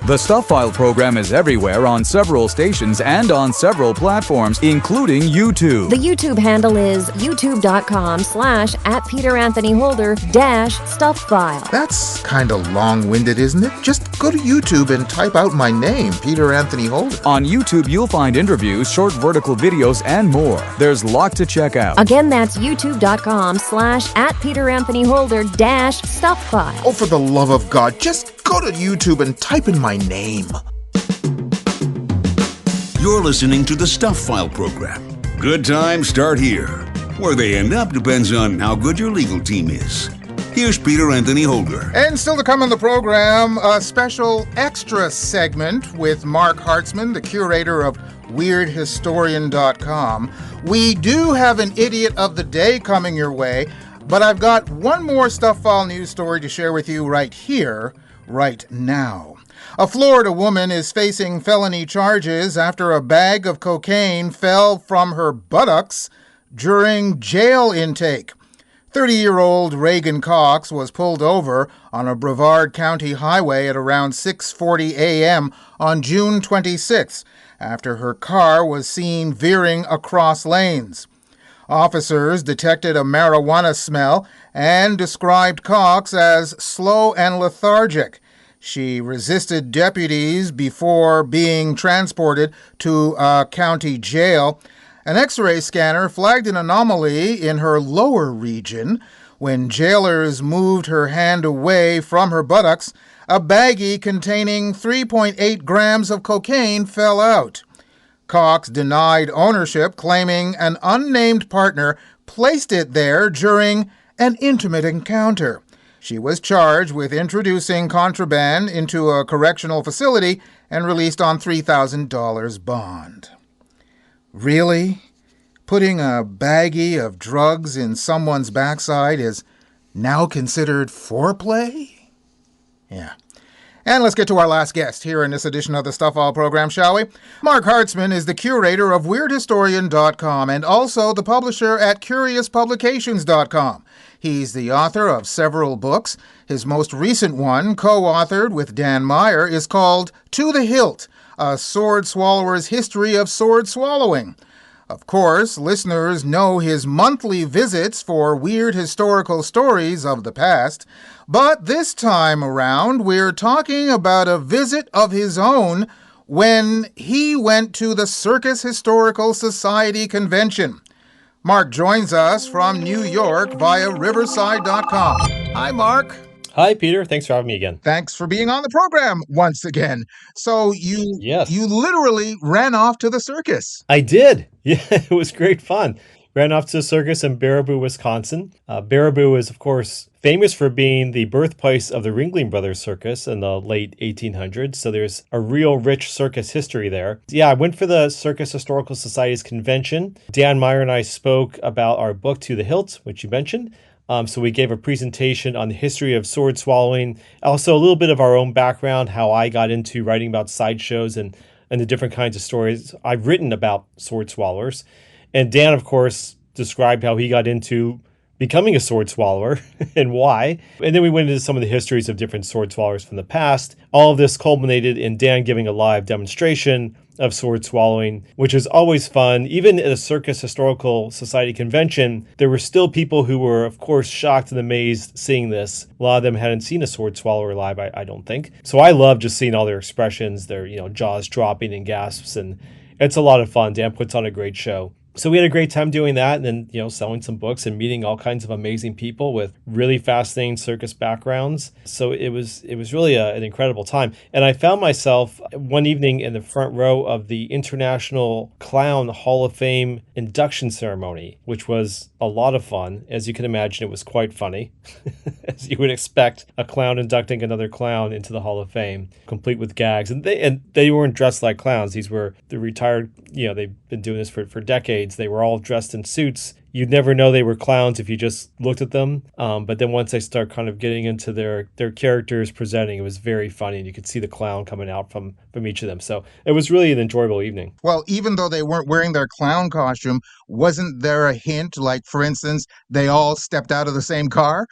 The Stuff File program is everywhere on several stations and on several platforms, including YouTube. The YouTube handle is youtube.com/@PeterAnthonyHolder-StuffFile. That's kind of long-winded, isn't it? Just go to YouTube and type out my name, Peter Anthony Holder. On YouTube, you'll find interviews, short vertical videos, and more. There's a lot to check out. Again, that's youtube.com/@PeterAnthonyHolder-StuffFile. Oh, for the love of God, just go to YouTube and type in my name. You're listening to the Stuff File program. Good times start here. Where they end up depends on how good your legal team is. Here's Peter Anthony Holder. And still to come on the program, a special extra segment with Marc Hartzman, the curator of WeirdHistorian.com. We do have an Idiot of the Day coming your way, but I've got one more Stuff File news story to share with you right here, right now. A Florida woman is facing felony charges after a bag of cocaine fell from her buttocks during jail intake. 30-year-old Reagan Cox was pulled over on a Brevard County highway at around 6:40 a.m. on June 26th after her car was seen veering across lanes. Officers detected a marijuana smell and described Cox as slow and lethargic. She resisted deputies before being transported to a county jail. An X-ray scanner flagged an anomaly in her lower region. When jailers moved her hand away from her buttocks, a baggie containing 3.8 grams of cocaine fell out. Cox denied ownership, claiming an unnamed partner placed it there during an intimate encounter. She was charged with introducing contraband into a correctional facility and released on $3,000 bond. Really? Putting a baggie of drugs in someone's backside is now considered foreplay? Yeah. And let's get to our last guest here in this edition of the Stuff All program, shall we? Marc Hartzman is the curator of WeirdHistorian.com and also the publisher at CuriousPublications.com. He's the author of several books. His most recent one, co-authored with Dan Meyer, is called To the Hilt, A Sword Swallower's History of Sword Swallowing. Of course, listeners know his monthly visits for weird historical stories of the past, but this time around we're talking about a visit of his own when he went to the Circus Historical Society convention. Marc joins us from New York via Riverside.com. Hi, Marc. Hi, Peter. Thanks for having me again. Thanks for being on the program once again. So you literally ran off to the circus. I did. Yeah, it was great fun. Ran off to the circus in Baraboo, Wisconsin. Baraboo is, of course, famous for being the birthplace of the Ringling Brothers Circus in the late 1800s. So there's a real rich circus history there. Yeah, I went for the Circus Historical Society's convention. Dan Meyer and I spoke about our book, To the Hilt, which you mentioned. So we gave a presentation on the history of sword swallowing, also a little bit of our own background, how I got into writing about sideshows and the different kinds of stories I've written about sword swallowers. And Dan, of course, described how he got into becoming a sword swallower and why. And then we went into some of the histories of different sword swallowers from the past. All of this culminated in Dan giving a live demonstration of sword swallowing, which is always fun. Even at a Circus Historical Society convention, there were still people who were, of course, shocked and amazed seeing this. A lot of them hadn't seen a sword swallower live, I don't think. So I love just seeing all their expressions, their jaws dropping and gasps, and it's a lot of fun. Dan puts on a great show. So we had a great time doing that, and then, selling some books and meeting all kinds of amazing people with really fascinating circus backgrounds. So it was really an incredible time. And I found myself one evening in the front row of the International Clown Hall of Fame induction ceremony, which was a lot of fun. As you can imagine, it was quite funny, as you would expect, a clown inducting another clown into the Hall of Fame, complete with gags. And they weren't dressed like clowns. These were the retired, they've been doing this for decades. They were all dressed in suits. You'd never know they were clowns if you just looked at them. But then once they start kind of getting into their characters presenting, it was very funny. And you could see the clown coming out from each of them. So it was really an enjoyable evening. Well, even though they weren't wearing their clown costume, wasn't there a hint, like, for instance, they all stepped out of the same car?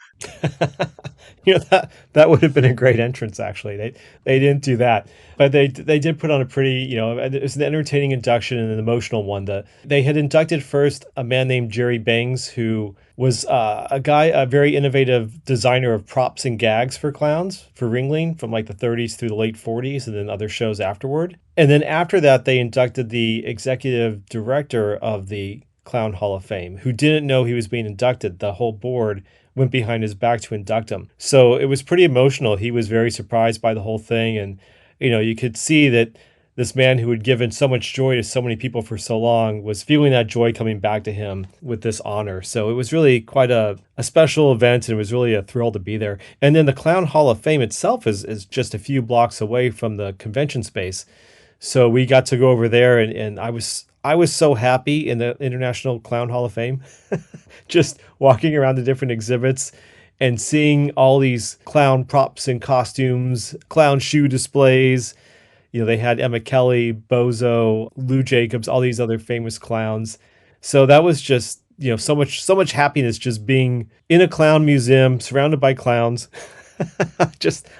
That would have been a great entrance, actually. They didn't do that. But they did put on a pretty, it was an entertaining induction and an emotional one. They had inducted first a man named Jerry Bangs, who was a very innovative designer of props and gags for clowns, for Ringling, from like the 30s through the late 40s, and then other shows afterward. And then after that, they inducted the executive director of the Clown Hall of Fame, who didn't know he was being inducted. The whole board went behind his back to induct him. So it was pretty emotional. He was very surprised by the whole thing. And, you could see that this man who had given so much joy to so many people for so long was feeling that joy coming back to him with this honor. So it was really quite a special event, and it was really a thrill to be there. And then the Clown Hall of Fame itself is just a few blocks away from the convention space. So we got to go over there, and I was so happy in the International Clown Hall of Fame, just walking around the different exhibits and seeing all these clown props and costumes, clown shoe displays. They had Emma Kelly, Bozo, Lou Jacobs, all these other famous clowns. So that was just, so much happiness just being in a clown museum surrounded by clowns.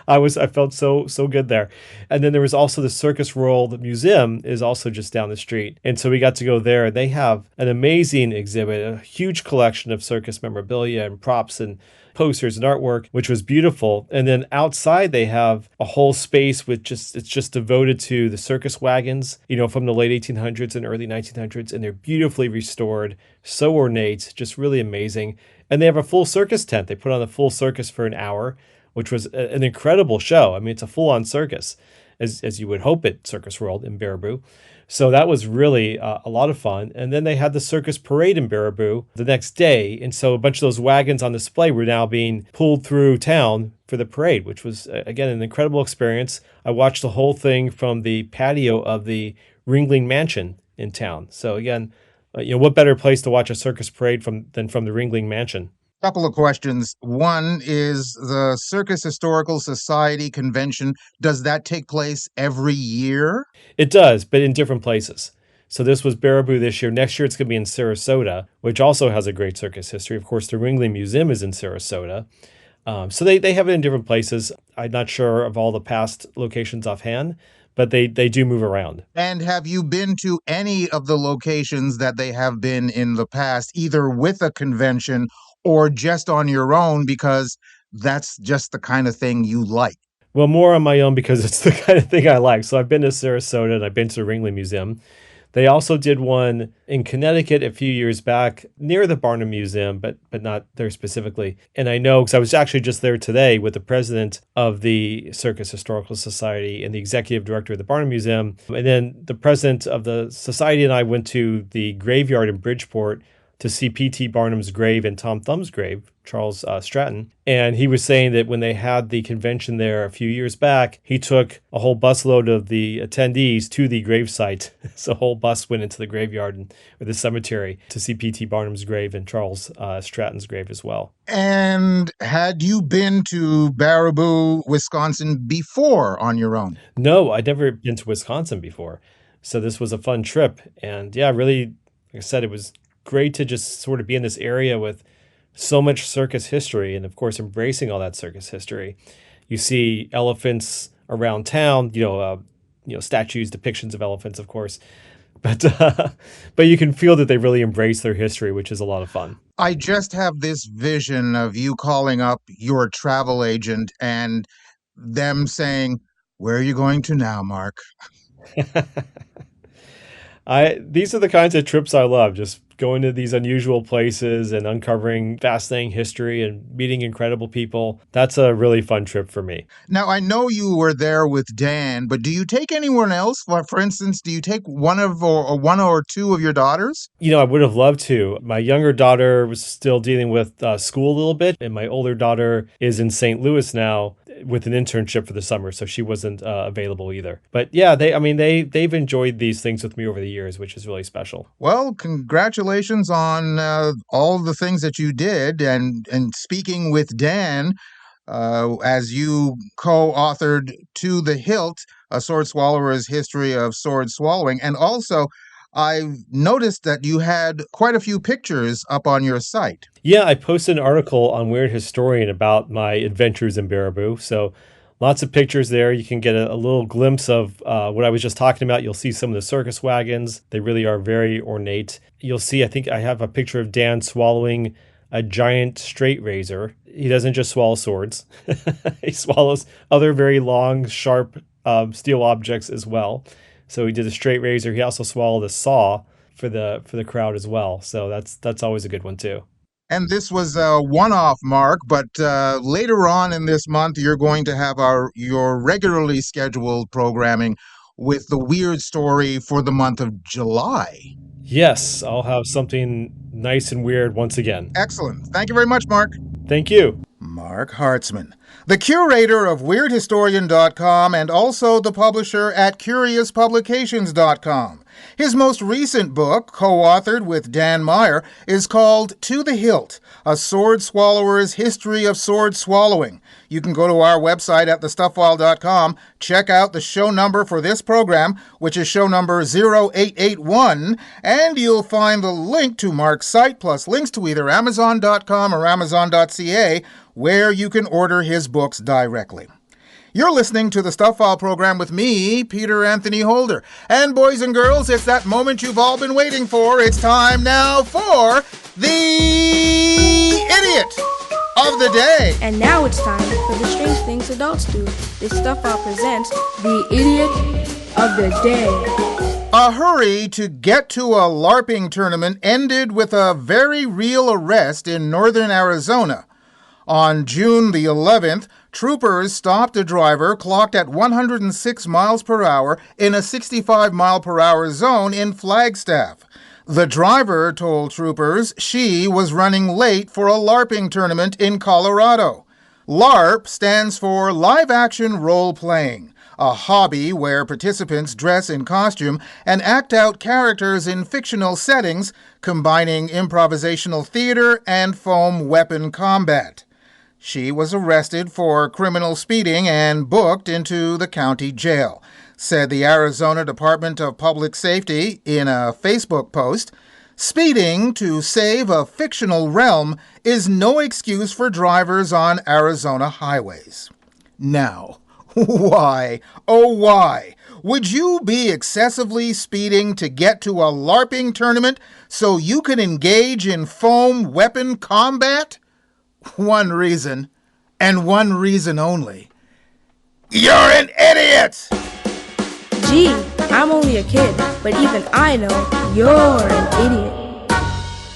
I felt so good there. And then there was also the Circus World Museum is also just down the street. And so we got to go there. They have an amazing exhibit, a huge collection of circus memorabilia and props and posters and artwork, which was beautiful. And then outside they have a whole space with it's just devoted to the circus wagons, from the late 1800s and early 1900s. And they're beautifully restored, so ornate, just really amazing. And they have a full circus tent. They put on a full circus for an hour, which was an incredible show. I mean, it's a full-on circus, as you would hope at Circus World in Baraboo. So that was really a lot of fun. And then they had the circus parade in Baraboo the next day. And so a bunch of those wagons on display were now being pulled through town for the parade, which was, again, an incredible experience. I watched the whole thing from the patio of the Ringling Mansion in town. So again, what better place to watch a circus parade than from the Ringling Mansion? Couple of questions. One is the Circus Historical Society convention. Does that take place every year? It does, but in different places. So this was Baraboo this year. Next year it's going to be in Sarasota, which also has a great circus history. Of course, the Ringling Museum is in Sarasota. So they have it in different places. I'm not sure of all the past locations offhand, but they do move around. And have you been to any of the locations that they have been in the past, either with a convention or just on your own because that's just the kind of thing you like? Well, more on my own because it's the kind of thing I like. So I've been to Sarasota and I've been to the Ringling Museum. They also did one in Connecticut a few years back near the Barnum Museum, but not there specifically. And I know because I was actually just there today with the president of the Circus Historical Society and the executive director of the Barnum Museum. And then the president of the society and I went to the graveyard in Bridgeport to see P.T. Barnum's grave and Tom Thumb's grave, Charles Stratton. And he was saying that when they had the convention there a few years back, he took a whole busload of the attendees to the gravesite. So a whole bus went into the graveyard or the cemetery to see P.T. Barnum's grave and Charles Stratton's grave as well. And had you been to Baraboo, Wisconsin before on your own? No, I'd never been to Wisconsin before. So this was a fun trip. And yeah, really, like I said, it was great to just sort of be in this area with so much circus history and, of course, embracing all that circus history. You see elephants around town, statues, depictions of elephants, of course. But you can feel that they really embrace their history, which is a lot of fun. I just have this vision of you calling up your travel agent and them saying, "Where are you going to now, Mark?" These are the kinds of trips I love, just going to these unusual places and uncovering fascinating history and meeting incredible people. That's a really fun trip for me. Now, I know you were there with Dan, but do you take anyone else? For instance, do you take one or two of your daughters? I would have loved to. My younger daughter was still dealing with school a little bit, and my older daughter is in St. Louis now with an internship for the summer, so she wasn't available either. But yeah, they've enjoyed these things with me over the years, which is really special. Well, congratulations on all the things that you did, and speaking with Dan, as you co-authored To the Hilt, A Sword Swallower's History of Sword Swallowing, and also I've noticed that you had quite a few pictures up on your site. Yeah, I posted an article on Weird Historian about my adventures in Baraboo. So lots of pictures there. You can get a little glimpse of what I was just talking about. You'll see some of the circus wagons. They really are very ornate. You'll see, I think I have a picture of Dan swallowing a giant straight razor. He doesn't just swallow swords. He swallows other very long, sharp steel objects as well. So he did a straight razor. He also swallowed a saw for the crowd as well. So that's always a good one too. And this was a one-off, Mark, but later on in this month, you're going to have your regularly scheduled programming. with the weird story for the month of July. Yes, I'll have something nice and weird once again. Excellent. Thank you very much, Mark. Thank you. Marc Hartzman, the curator of WeirdHistorian.com and also the publisher at CuriousPublications.com. His most recent book, co-authored with Dan Meyer, is called To the Hilt, A Sword Swallower's History of Sword Swallowing. You can go to our website at thestufffile.com, check out the show number for this program, which is show number 0881, and you'll find the link to Mark's site, plus links to either Amazon.com or Amazon.ca, where you can order his books directly. You're listening to the Stuff File program with me, Peter Anthony Holder. And boys and girls, it's that moment you've all been waiting for. It's time now for the Idiot of the Day. And now it's time for the strange things adults do. This Stuff File presents the Idiot of the Day. A hurry to get to a LARPing tournament ended with a very real arrest in northern Arizona. On June the 11th, troopers stopped a driver clocked at 106 miles per hour in a 65 mile per hour zone in Flagstaff. The driver told troopers she was running late for a LARPing tournament in Colorado. LARP stands for Live Action Role Playing, a hobby where participants dress in costume and act out characters in fictional settings, combining improvisational theater and foam weapon combat. She was arrested for criminal speeding and booked into the county jail, said the Arizona Department of Public Safety in a Facebook post. Speeding to save a fictional realm is no excuse for drivers on Arizona highways. Now, why, oh why, would you be excessively speeding to get to a LARPing tournament so you can engage in foam weapon combat? One reason, and one reason only. You're an idiot! Gee, I'm only a kid, but even I know you're an idiot.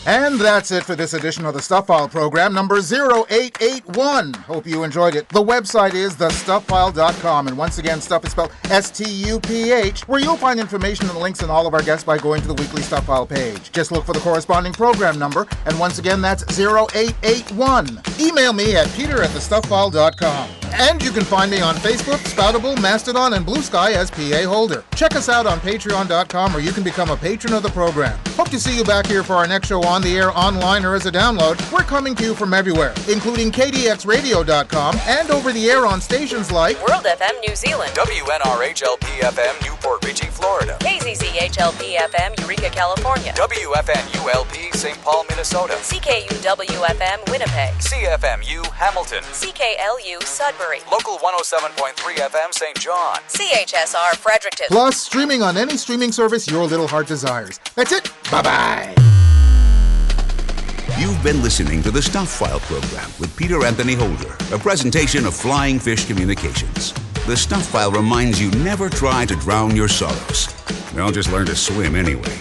And that's it for this edition of the Stuff File program, number 0881. Hope you enjoyed it. The website is thestufffile.com, and once again, stuff is spelled S-T-U-P-H, where you'll find information and links on all of our guests by going to the weekly Stuff File page. Just look for the corresponding program number, and once again, that's 0881. Email me at peter@thestufffile.com. And you can find me on Facebook, Spoutable, Mastodon, and Blue Sky as PA Holder. Check us out on patreon.com, where you can become a patron of the program. Hope to see you back here for our next show on the air, online, or as a download. We're coming to you from everywhere, including kdxradio.com and over the air on stations like World FM New Zealand, WNRHLP-FM Newport Richey, Florida, KZZHLP-FM Eureka, California, WFNULP St. Paul, Minnesota, CKUW-FM Winnipeg, CFMU Hamilton, CKLU Sudbury, Local 107.3 FM St. John, CHSR Fredericton. Plus, streaming on any streaming service your little heart desires. That's it. Bye-bye. You've been listening to the Stuff File program with Peter Anthony Holder, a presentation of Flying Fish Communications. The Stuff File reminds you never try to drown your sorrows. They'll just learn to swim anyway.